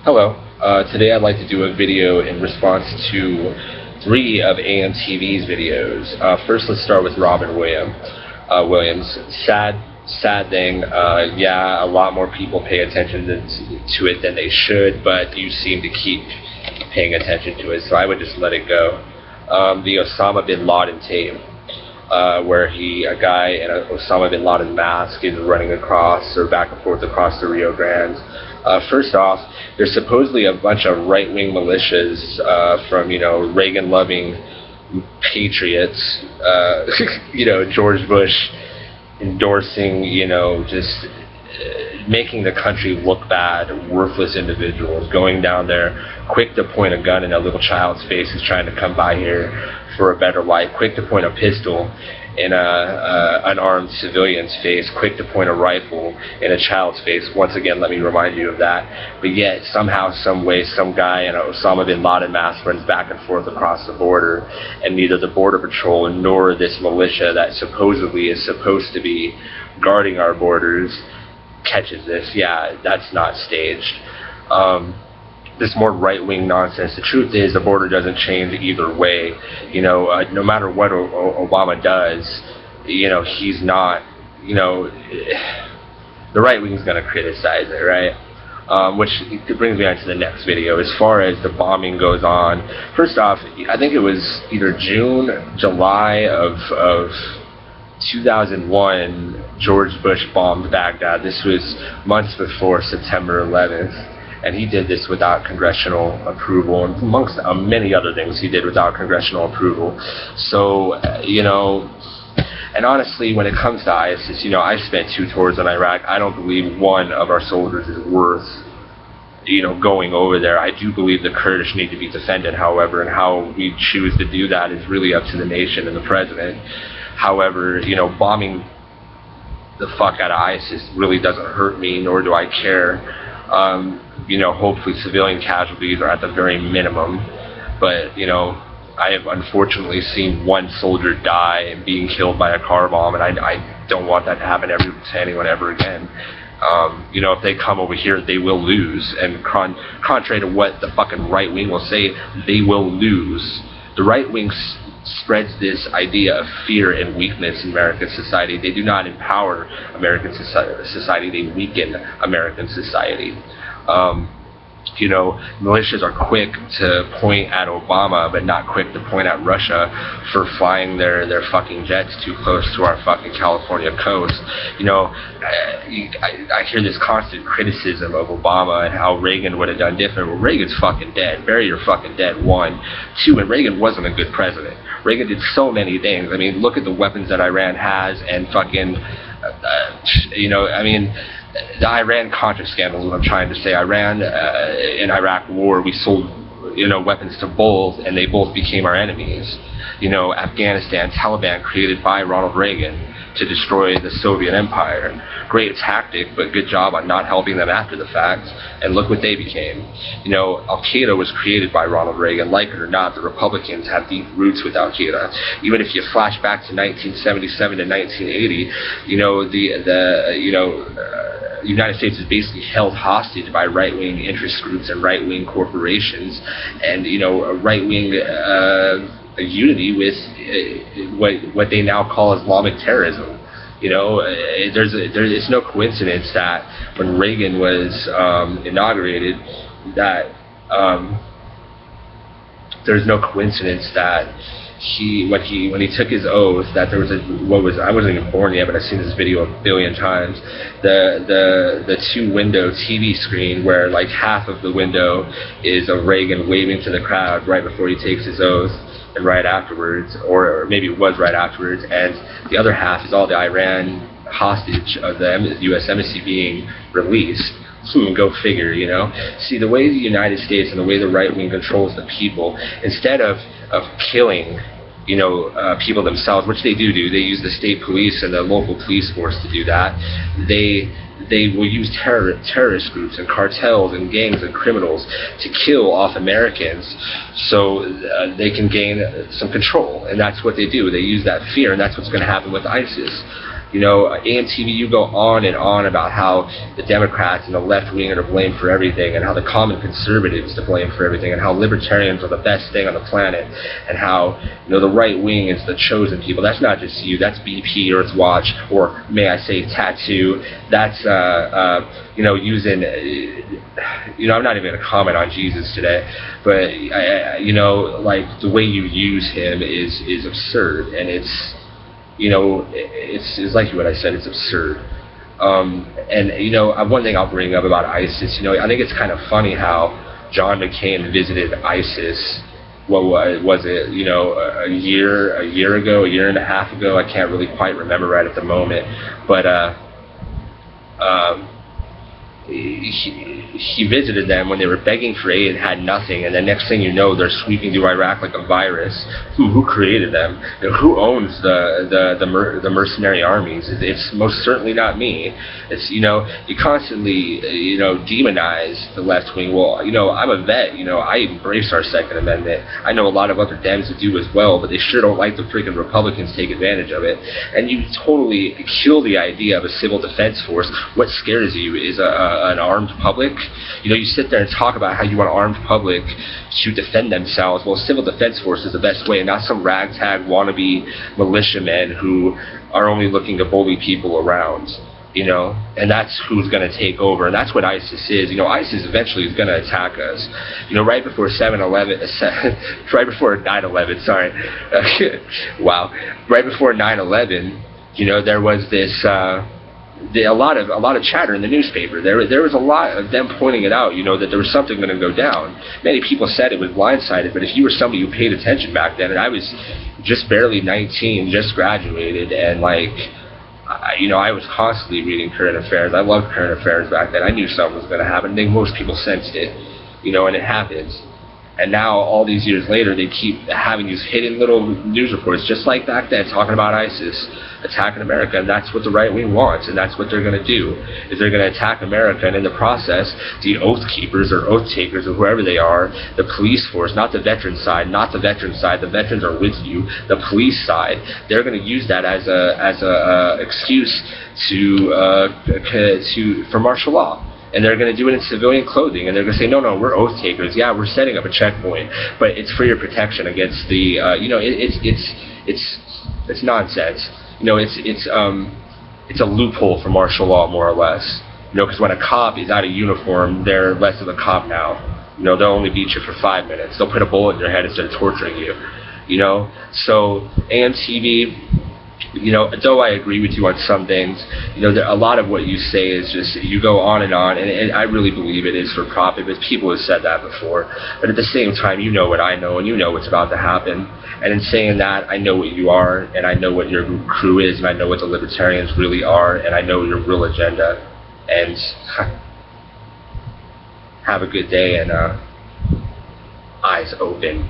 Hello. Today I'd like to do a video in response to three of AMTV's videos. First, let's start with Robin Williams. Sad thing. Yeah, a lot more people pay attention to it than they should, but you seem to keep paying attention to it, so I would just let it go. The Osama bin Laden tape, where a guy in an Osama bin Laden mask is running across or back and forth across the Rio Grande. First off, there's supposedly a bunch of right-wing militias from, Reagan-loving patriots, George Bush endorsing, just making the country look bad, worthless individuals, going down there, quick to point a gun in a little child's face who's trying to come by here for a better life, quick to point a pistol in an unarmed civilian's face, quick to point a rifle in a child's face. Once again, let me remind you of that. But yet, somehow, some way, some guy in an Osama bin Laden mask runs back and forth across the border, and neither the Border Patrol nor this militia that supposedly is supposed to be guarding our borders catches this. Yeah, that's not staged. This more right-wing nonsense. The truth is, the border doesn't change either way. No matter what Obama does, he's not. The right wing's going to criticize it, right? Which brings me on to the next video. As far as the bombing goes on, first off, I think it was either June, July of 2001, George Bush bombed Baghdad. This was months before September 11th. And he did this without congressional approval, and amongst many other things he did without congressional approval. So, and honestly, when it comes to ISIS, I spent 2 tours in Iraq. I don't believe one of our soldiers is worth, going over there. I do believe the Kurdish need to be defended, however, and how we choose to do that is really up to the nation and the president. However, bombing the fuck out of ISIS really doesn't hurt me, nor do I care. Hopefully civilian casualties are at the very minimum, but, I have unfortunately seen one soldier die being killed by a car bomb, and I don't want that to happen to anyone ever again. If they come over here, they will lose, and contrary to what the fucking right wing will say, they will lose. The right wing spreads this idea of fear and weakness in American society. They do not empower American society, they weaken American society. Militias are quick to point at Obama, but not quick to point at Russia for flying their fucking jets too close to our fucking California coast. I hear this constant criticism of Obama and how Reagan would have done different. Well, Reagan's fucking dead. Bury your fucking dead, 1. 2, and Reagan wasn't a good president. Reagan did so many things. I mean, look at the weapons that Iran has, and fucking, the Iran-Contra scandal is what I'm trying to say. Iran, in Iraq war, we sold, weapons to both, and they both became our enemies. Afghanistan, Taliban, created by Ronald Reagan to destroy the Soviet Empire. Great tactic, but good job on not helping them after the fact, and look what they became. Al-Qaeda was created by Ronald Reagan. Like it or not, the Republicans have deep roots with Al-Qaeda. Even if you flash back to 1977 to 1980, the United States is basically held hostage by right-wing interest groups and right-wing corporations, and a right-wing unity with what they now call Islamic terrorism. It's no coincidence that when Reagan was inaugurated, that there's no coincidence that when he took his oath, that there was I wasn't even born yet, but I've seen this video a billion times. The 2-window TV screen where like half of the window is of Reagan waving to the crowd right before he takes his oath, and right afterwards, or maybe it was right afterwards, and the other half is all the Iran hostage of the U.S. Embassy being released. Go figure, See, the way the United States and the way the right wing controls the people, instead of killing, people themselves, which they do, they use the state police and the local police force to do that. They will use terrorist groups and cartels and gangs and criminals to kill off Americans so they can gain some control. And that's what they do. They use that fear, and that's what's going to happen with ISIS. You know, AMTV, you go on and on about how the Democrats and the left wing are to blame for everything, and how the common conservatives are to blame for everything, and how libertarians are the best thing on the planet, and how, you know, the right wing is the chosen people. That's not just you. That's BP, Earthwatch, or may I say Tattoo. That's you know, using, you know, I'm not even going to comment on Jesus today, but you know, like the way you use him is absurd, and it's, you know, it's like what I said, it's absurd. And, you know, one thing I'll bring up about ISIS, you know, I think it's kind of funny how John McCain visited ISIS, what was it, you know, a year ago, a year and a half ago, I can't really quite remember right at the moment, but he visited them when they were begging for aid and had nothing, and the next thing you know, they're sweeping through Iraq like a virus. Who created them? You know, who owns the mercenary armies? It's most certainly not me. It's, you know, you constantly, you know, demonize the left wing. Well, you know, I'm a vet. You know, I embrace our Second Amendment. I know a lot of other Dems that do as well, but they sure don't like the freaking Republicans take advantage of it. And you totally kill the idea of a civil defense force. What scares you is an armed public. You know, you sit there and talk about how you want an armed public to defend themselves. Well, civil defense force is the best way, not some ragtag wannabe militiamen who are only looking to bully people around. You know, and that's who's going to take over, and that's what ISIS is. You know, ISIS eventually is going to attack us. You know, right before 9/11, sorry, wow, right before 9/11, you know, there was this a lot of chatter in the newspaper. There was a lot of them pointing it out. You know, that there was something going to go down. Many people said it was blindsided, but if you were somebody who paid attention back then, and I was just barely 19, just graduated, and like, you know, I was constantly reading current affairs. I loved current affairs back then. I knew something was going to happen. I think most people sensed it, you know, and it happens. And now, all these years later, they keep having these hidden little news reports, just like back then, talking about ISIS attacking America. And that's what the right wing wants, and that's what they're going to do, is they're going to attack America. And in the process, the oath keepers or oath takers or whoever they are, the police force, not the veteran side, the veterans are with you, the police side, they're going to use that as a excuse for martial law. And they're going to do it in civilian clothing, and they're going to say, no, we're oath takers. Yeah, we're setting up a checkpoint, but it's for your protection against the, you know, it's nonsense. You know, it's a loophole for martial law, more or less. You know, because when a cop is out of uniform, they're less of a cop now. You know, they'll only beat you for 5 minutes. They'll put a bullet in your head instead of torturing you. You know, so AMTV. You know, though I agree with you on some things, you know, a lot of what you say is just, you go on, and I really believe it is for profit, but people have said that before. But at the same time, you know what I know, and you know what's about to happen. And in saying that, I know what you are, and I know what your crew is, and I know what the libertarians really are, and I know your real agenda. And have a good day, and eyes open.